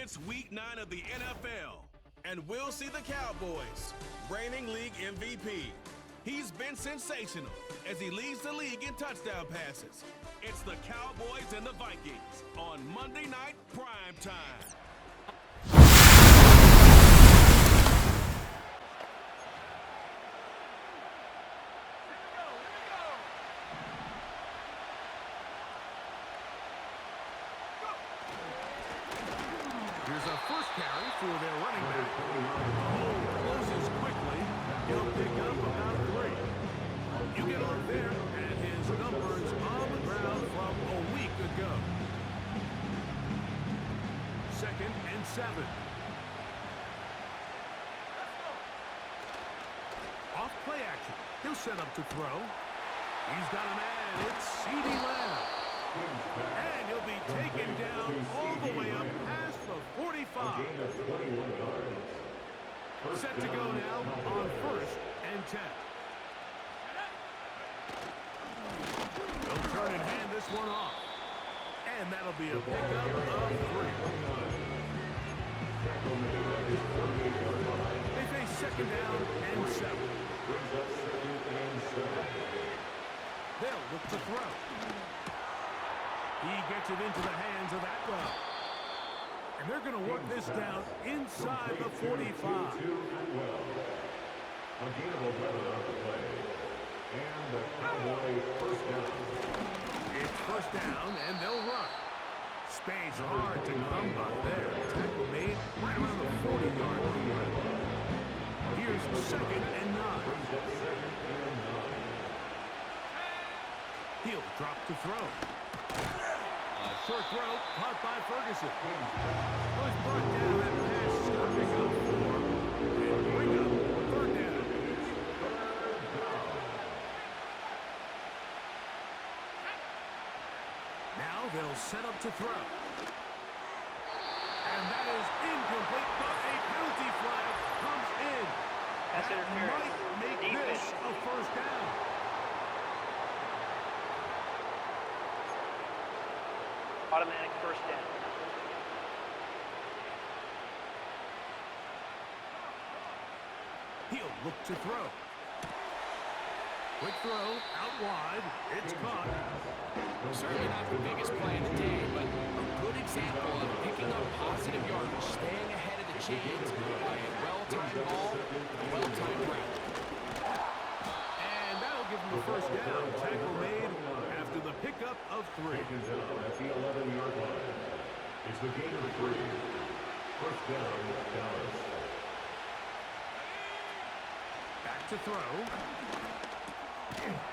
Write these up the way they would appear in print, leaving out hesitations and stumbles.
It's week 9 of the NFL, and we'll see the Cowboys, reigning league MVP. He's been sensational as he leads the league in touchdown passes. It's the Cowboys and the Vikings on Monday Night Prime Time. Here's a first carry for their running back. Closes quickly. He'll pick up about 3. You get on there, and his numbers on the ground from a week ago. 2nd and 7. Off play action. He'll set up to throw. He's got a man. It's C.D. Lamb. And he'll be taken down all the way up past the 45. Set to go now on 1st and 10. They'll turn and hand this one off. And that'll be a pickup of 3. They face 2nd down and 7. They'll look to throw. He gets it into the hands of Atwell. And they're going to work this down inside the 45. A gain of 11 on the play. And the Cowboys first down. It's first down, and they'll run. Space hard to come by there. Tackle made right around the 40-yard line. Here's 2nd and 9. He'll drop to throw. Short throw, caught by Ferguson. Was brought down that pass, stopping up 4. And bring up 3rd down. Now they'll set up to throw. And that is incomplete, but a penalty flag comes in. That's that interference. Might make this a first down. Automatic first down. He'll look to throw. Quick throw, out wide. It's caught. Certainly not the biggest play of the day, but a good example of picking up positive yardage, staying ahead of the chains by a well-timed ball, a well-timed route. And that'll give him the first down. Tackle made after the pickup of 3. Taken down at the 11-yard line. It's the gain of 3. First down, Dallas. Back to throw.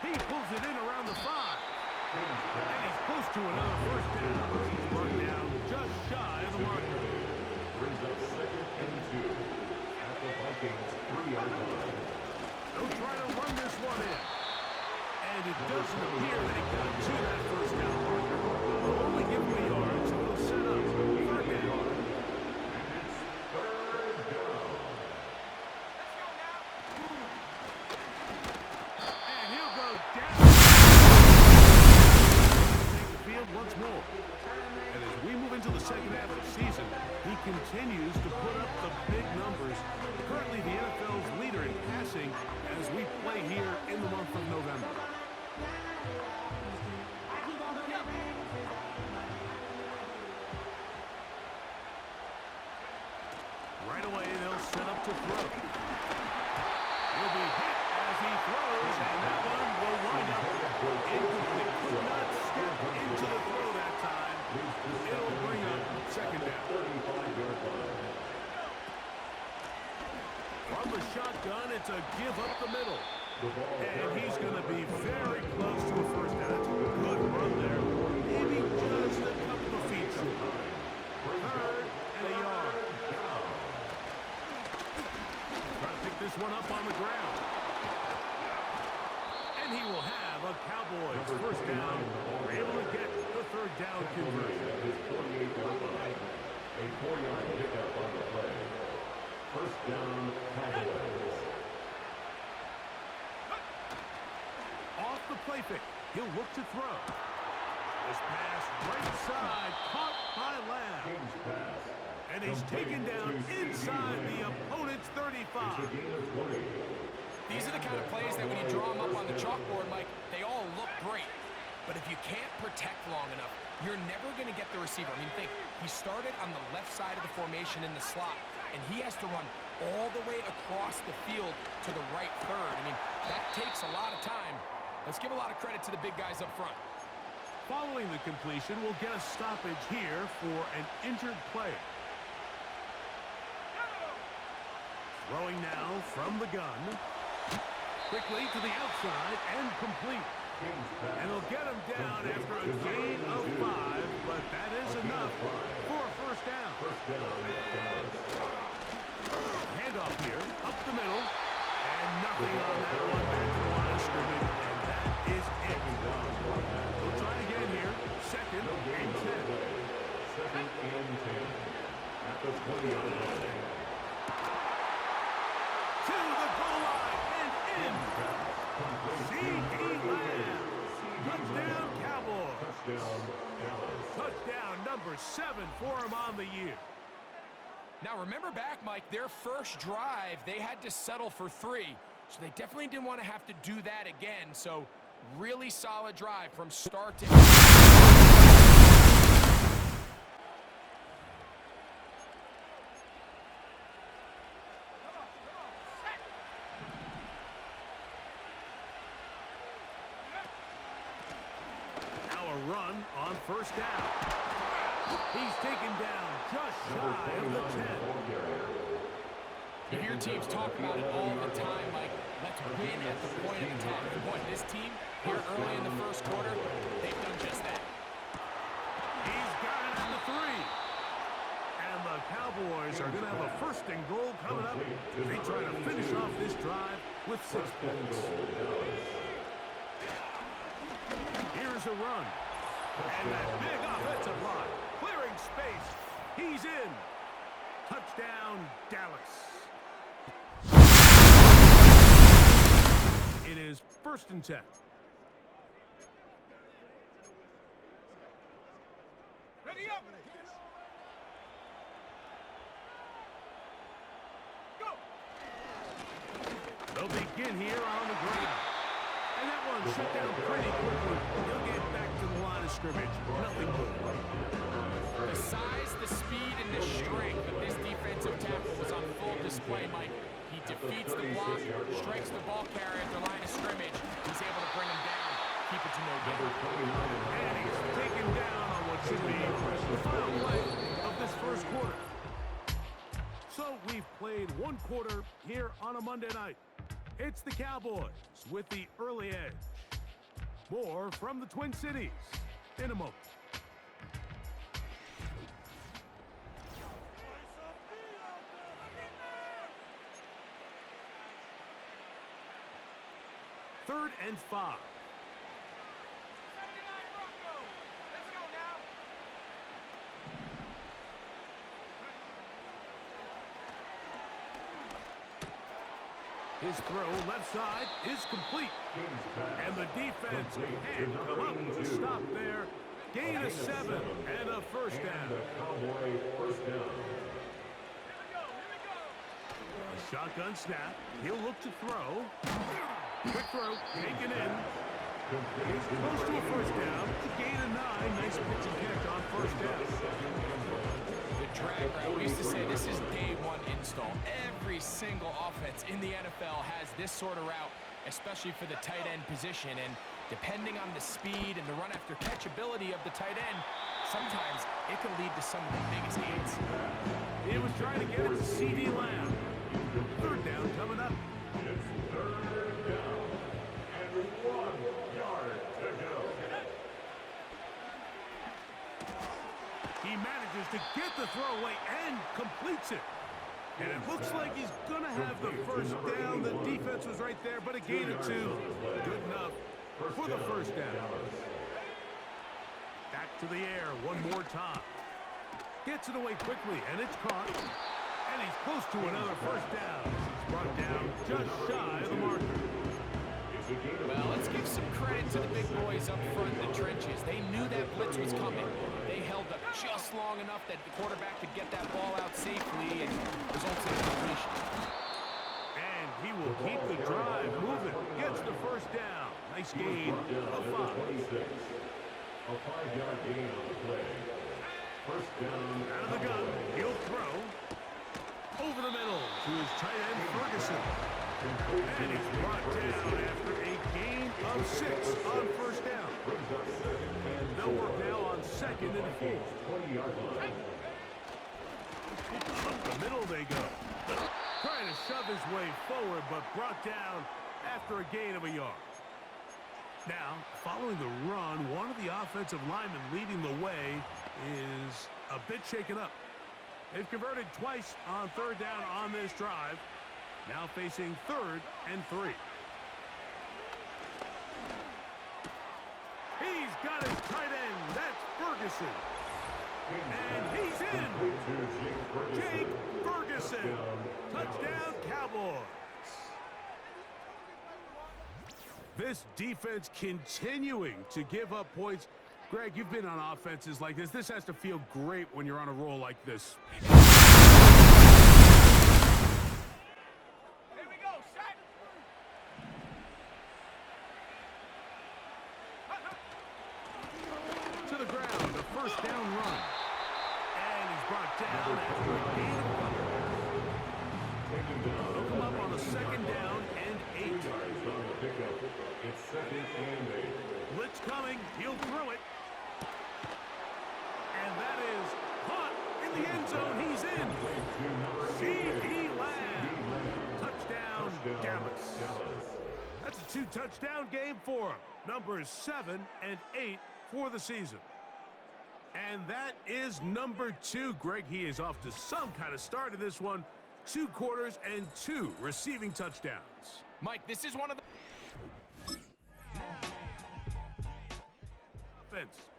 He pulls it in around the 5. And he's close to another first down. He's brought down just shy of the marker. Brings up 2nd and 2. At the Vikings 3-yard line. They'll try to run this one in. And it doesn't appear that he got to that first down marker. They'll only give him a yard, so they'll set up 3rd down. And he'll go down. Take the field once more. And as we move into the second half of the season, he continues to put up the big numbers. Currently the NFL's leader in passing as we play here in the month of November. Right away, they'll set up to throw. He'll be hit as he throws, and that one will wind up incomplete. Could not step into the throw that time. It'll bring up 2nd down. From the shotgun, it's a give up the middle. And he's going to be very close to a first down. It's a good run there. Maybe just a couple of feet short. 3rd and a yard. Trying to pick this one up on the ground. And he will have a Cowboys first down. We're able to get the 3rd down conversion. A 4-yard pickup on the play. First down, Cowboys. Off the play fake. He'll look to throw. This pass right side, caught by Lamb. King's pass. And And he's taken down inside the opponent's 35. These are the kind of plays that when you draw them up on the chalkboard, Mike, they all look great. But if you can't protect long enough, you're never going to get the receiver. I mean, think, he started on the left side of the formation in the slot, and he has to run all the way across the field to the right third. I mean, that takes a lot of time. Let's give a lot of credit to the big guys up front. Following the completion, we'll get a stoppage here for an injured player. Throwing now from the gun. Quickly to the outside and complete. And he'll get him down after a gain of 5, but that is enough for a first down. Handoff here, up the middle, and nothing on that one back to the line of scrimmage, and that is it. We'll try again here, 2nd and 10. 2nd and 10. At the 20-yard line. To the goal line and in. C.D. Lamb. Touchdown, Cowboys. Touchdown, Dallas. Touchdown number 7 for him on the year. Now, remember back, Mike, their first drive, they had to settle for 3. So they definitely didn't want to have to do that again. So really solid drive from start to end. Run on first down. He's taken down just shy of the 10. You hear teams talk about it all the time, like, let's win at the point of attack. And boy, this team here early in the first quarter, they've done just that. He's got it at the 3. And the Cowboys are going to have a 1st and goal coming up as they try to finish off this drive with 6 points. Here's a run. And that big offensive line, clearing space. He's in. Touchdown, Dallas. It is 1st and 10. Ready up. Go. They'll begin here on the ground. And that one shut down pretty quickly. He'll get back to the line of scrimmage. Nothing more. The size, the speed, and the strength of this defensive tackle was on full display, Mike. He defeats the block, strikes the ball carrier at the line of scrimmage. He's able to bring him down, keep it to no gain. And he's taken down on what should be the final play of this first quarter. So we've played 1 quarter here on a Monday night. It's the Cowboys with the early edge. More from the Twin Cities in a moment. Third and 5. His throw left side is complete. And the defense can't come up with a stop there. Gain of 7 and a first down. A shotgun snap. He'll look to throw. Quick throw, taken in. He's close to a first down. Gain of 9. Nice pitch and catch on first down. The drag route. We used to say this is day 1 install. Every single offense in the NFL has this sort of route, especially for the tight end position. And depending on the speed and the run after catch ability of the tight end, sometimes it can lead to some of the biggest gains. He was trying to get it to C.D. Lamb. Third down coming up. It's 3rd down and 1 yard to go. He manages to get the throwaway and completes it. And it looks like he's going to have the first down. The defense was right there, but a gain of 2. Good enough for the first down. Back to the air one more time. Gets it away quickly, and it's caught. And he's close to another first down. He's brought down just shy of the marker. Well, let's give some credit to the big boys up front in the trenches. They knew that blitz was coming. They held up just long enough that the quarterback could get that ball out safely and results in a completion. And he will keep the drive moving. Gets the first down. Nice gain of 5. A 5-yard gain on the play. First down. Out of the gun. He'll throw. Over the middle to his tight end, Ferguson. And he's brought down after a gain of 6 on first down. They'll work now on 2nd and 4. 20-yard line. Up the middle they go. Trying to shove his way forward, but brought down after a gain of a yard. Now, following the run, one of the offensive linemen leading the way is a bit shaken up. They've converted twice on 3rd down on this drive. Now facing 3rd and 3. He's got his tight end. That's Ferguson. And he's in. Jake Ferguson. Touchdown, Cowboys. This defense continuing to give up points. Greg, you've been on offenses like this. This has to feel great when you're on a roll like this. To the ground, a first down run. And he's brought down after a gain of 1. They'll come up on a 2nd down and 8. It's 2nd and 8. Blitz coming. He'll throw it. And that is caught in the end zone. He's in. C.D. Lamb. Touchdown, Dallas. That's a 2-touchdown game for him. Numbers 7 and 8 for the season. And that is number 2. Greg, he is off to some kind of start in this one. 2 quarters and 2 receiving touchdowns. Mike, this is one of the...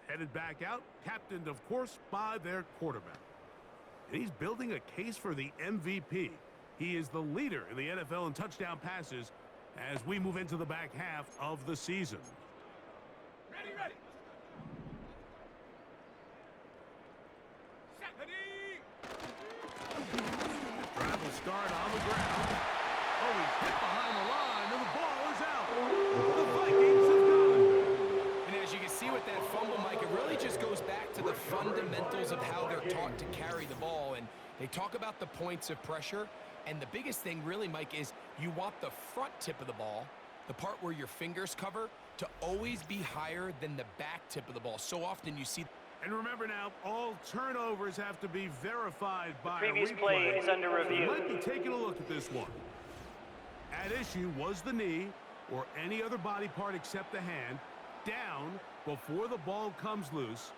Headed back out, captained, of course, by their quarterback. And he's building a case for the MVP. He is the leader in the NFL in touchdown passes as we move into the back half of the season. Ready. Drive will start on the ground. Oh, he's hit behind the line, and the ball is out. The Vikings have got it. And as you can see with that fumble, Mike, it really just goes back to the fundamentals of how they're taught to carry the ball. And they talk about the points of pressure. And the biggest thing really, Mike, is you want the front tip of the ball, the part where your fingers cover, to always be higher than the back tip of the ball. So often you see... And remember now, all turnovers have to be verified by Previous a replay. play is under review. You might be taking a look at this one. At issue was the knee or any other body part except the hand down before the ball comes loose.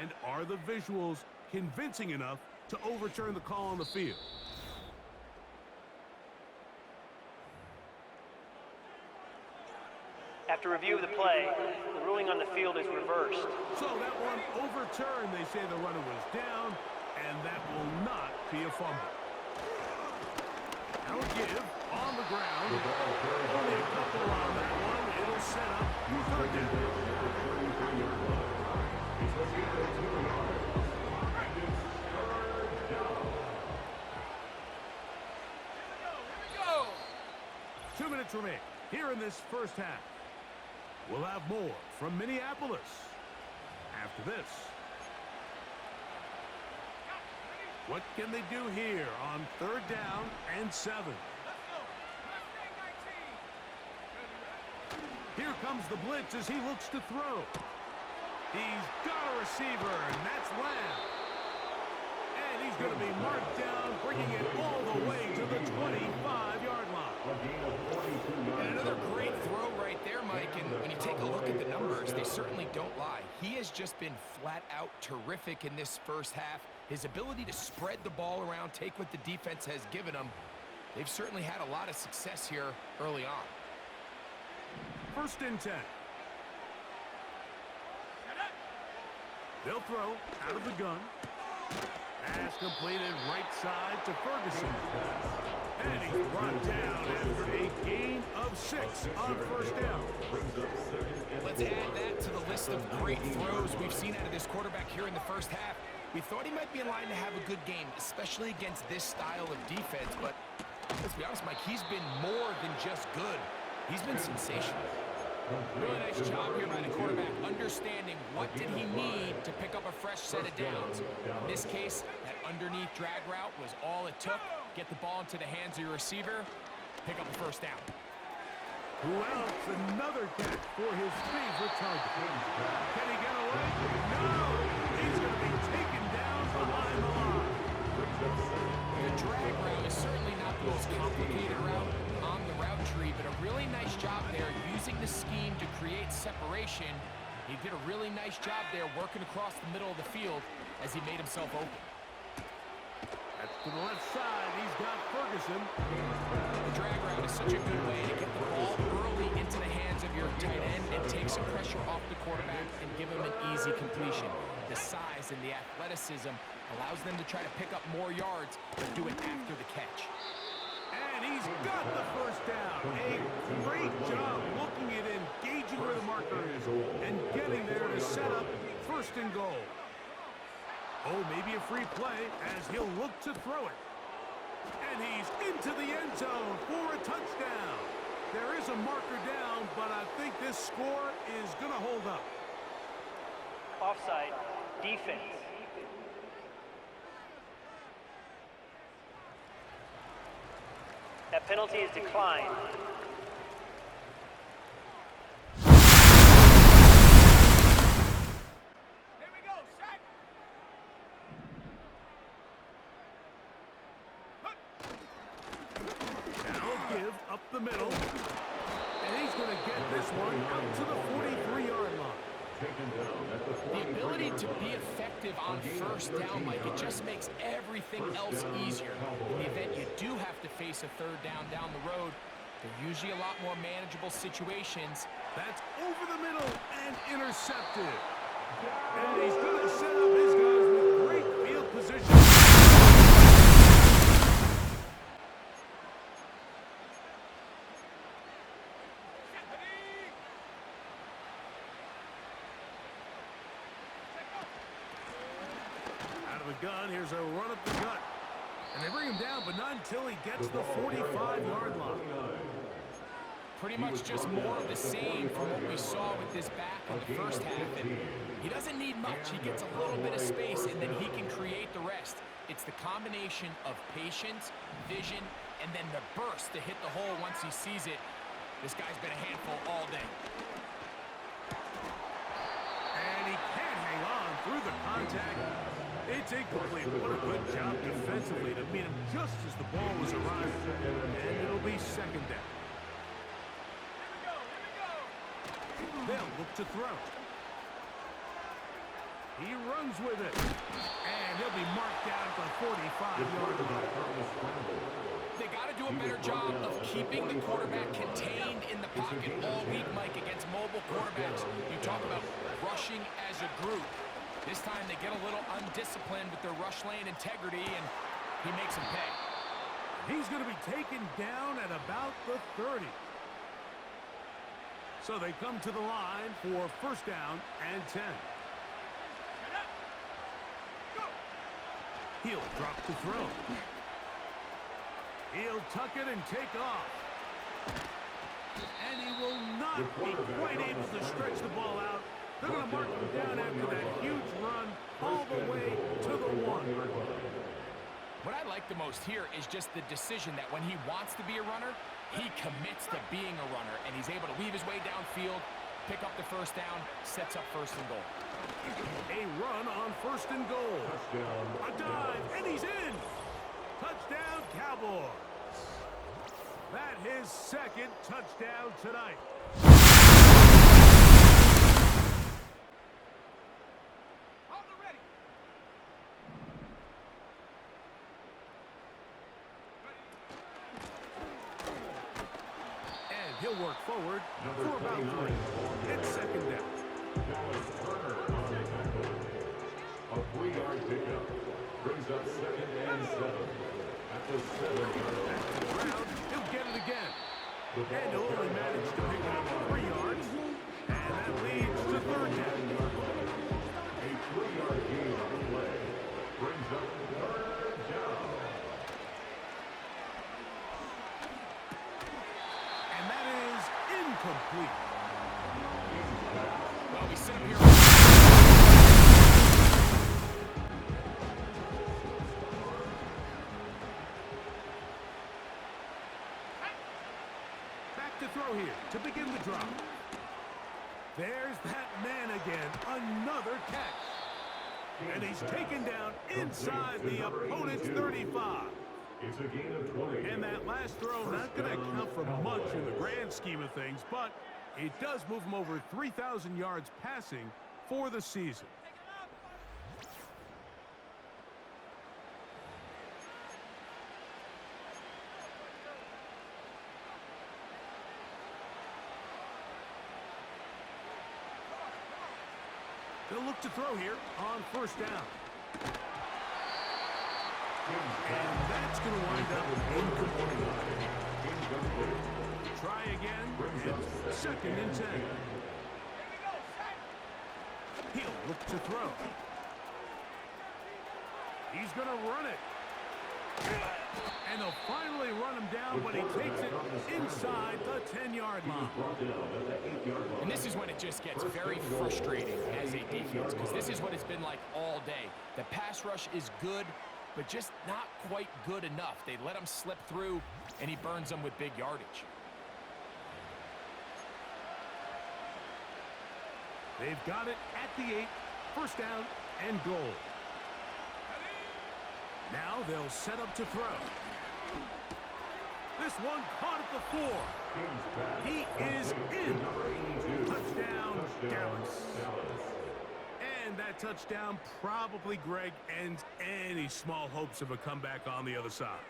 And are the visuals convincing enough to overturn the call on the field? After review of the play, the ruling on the field is reversed. So that one overturned. They say the runner was down, and that will not be a fumble. Now a give on the ground. Only a couple on that one. It'll set up 3rd down. Go! 2 minutes remain here in this first half. We'll have more from Minneapolis after this. What can they do here on 3rd down and 7? Here comes the blitz as he looks to throw. He's got a receiver, and that's Lamb. And he's going to be marked down, bringing it all the way to the 25-yard line. And another great throw right there, Mike. And when you take a look at the numbers, they certainly don't lie. He has just been flat out terrific in this first half. His ability to spread the ball around, take what the defense has given him. They've certainly had a lot of success here early on. 1st and 10. They'll throw out of the gun. Pass completed right side to Ferguson. And he's brought down after a gain of 6 on first down. Let's add that to the list of great throws we've seen out of this quarterback here in the first half. We thought he might be in line to have a good game, especially against this style of defense. But let's be honest, Mike, he's been more than just good. He's been sensational. Really nice job here by the quarterback, understanding what did he need to pick up a fresh set of downs. In this case, that underneath drag route was all it took. Get the ball into the hands of your receiver, pick up a first down. Who else? Another catch for his favorite target. Can he get away? No! He's going to be taken down behind the line. The drag route is certainly not the most complicated route on the route tree, but a really nice job there using the scheme to create separation. He did a really nice job there working across the middle of the field as he made himself open. That's to the left side. He's got Ferguson. The drag route is such a good way to get the ball early into the hands of your tight end and take some pressure off the quarterback and give him an easy completion. The size and the athleticism allows them to try to pick up more yards, but do it after the catch. And he's got the first down. A great job looking at engaging where the marker is and getting there to set up first and goal. Oh, maybe a free play as he'll look to throw it. And he's into the end zone for a touchdown. There is a marker down, but I think this score is going to hold up. Offside, defense. That penalty is declined. Up the middle, and he's going to get this one out to the 43-yard line. The ability to be effective on first down, Mike, it just makes everything else easier. In the event you do have to face a third down the road, they're usually a lot more manageable situations. That's over the middle and intercepted. And he's going to set up his guys with great field position. Gun. Here's a run up the gut. And they bring him down, but not until he gets the 45-yard line. Pretty much just more of the same from what we saw with this back in the first half. And he doesn't need much. He gets a little bit of space, and then he can create the rest. It's the combination of patience, vision, and then the burst to hit the hole once he sees it. This guy's been a handful all day. And he can't hang on through the contact. It's incomplete. What a good job defensively to meet him just as the ball was arriving. And it'll be second down. They'll look to throw. He runs with it. And he'll be marked down at the 45-yard line. They got to do a better job of keeping the quarterback contained in the pocket all week, Mike, against mobile quarterbacks. You talk about rushing as a group. This time they get a little undisciplined with their rush lane integrity, and he makes them pay. He's going to be taken down at about the 30. So they come to the line for first down and 10. He'll drop to throw. He'll tuck it and take off. And he will not be quite able to stretch the ball out. They're going to mark him down after that huge run all the way to the 1. What I like the most here is just the decision that when he wants to be a runner, he commits to being a runner, and he's able to weave his way downfield, pick up the first down, sets up first and goal. A run on first and goal. A dive, and he's in. Touchdown, Cowboys. That his second touchdown tonight. He'll work forward for about 3. It's second down. A 3-yard pickup brings up 2nd and 7 at the 7-yard line. Brown, he'll get it again. And he'll only manage to pick up 3 yards. And that leads to 3rd down. A 3-yard gain on the play brings up 3rd down. And that is incomplete. Well, we sit up here. Back to throw here to begin the drop. There's that man again. Another catch. And he's taken down inside the opponent's 35. It's a gain of 20. And that last throw not going to count for much in the grand scheme of things, but it does move him over 3,000 yards passing for the season. They'll look to throw here on 1st down. And that's going to wind up incomplete. Try again. It's 2nd and 10. He'll look to throw. He's going to run it. And they'll finally run him down, but he takes it inside the 10-yard line. And this is when it just gets very frustrating as a defense, because this is what it's been like all day. The pass rush is good, but just not quite good enough. They let him slip through, and he burns them with big yardage. They've got it at the 8, 1st down and goal. Now they'll set up to throw. This one caught at the 4. He is in. Touchdown, Dallas. And that touchdown probably, Greg, ends any small hopes of a comeback on the other side.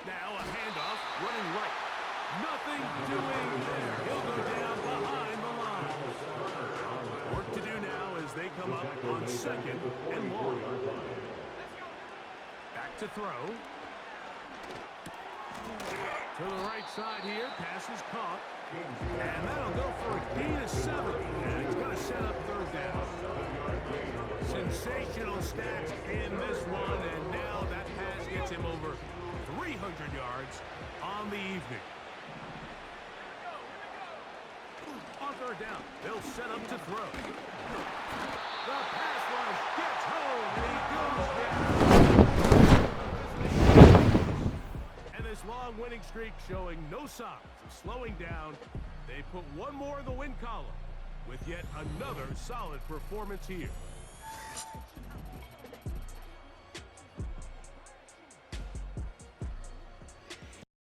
Now a handoff, running right. Nothing doing there. He'll go down behind the line. Work to do now as they come up on 2nd and long. Back to throw. To the right side here. Pass is caught. And that'll go for a gain of 7. And it's going to set up 3rd down. Sensational stats in this one. And now that pass gets him over 300 yards on the evening. On 3rd down, they'll set up to throw. The pass rush gets home, and he goes down. And this long winning streak showing no signs of slowing down. They put one more in the win column with yet another solid performance here.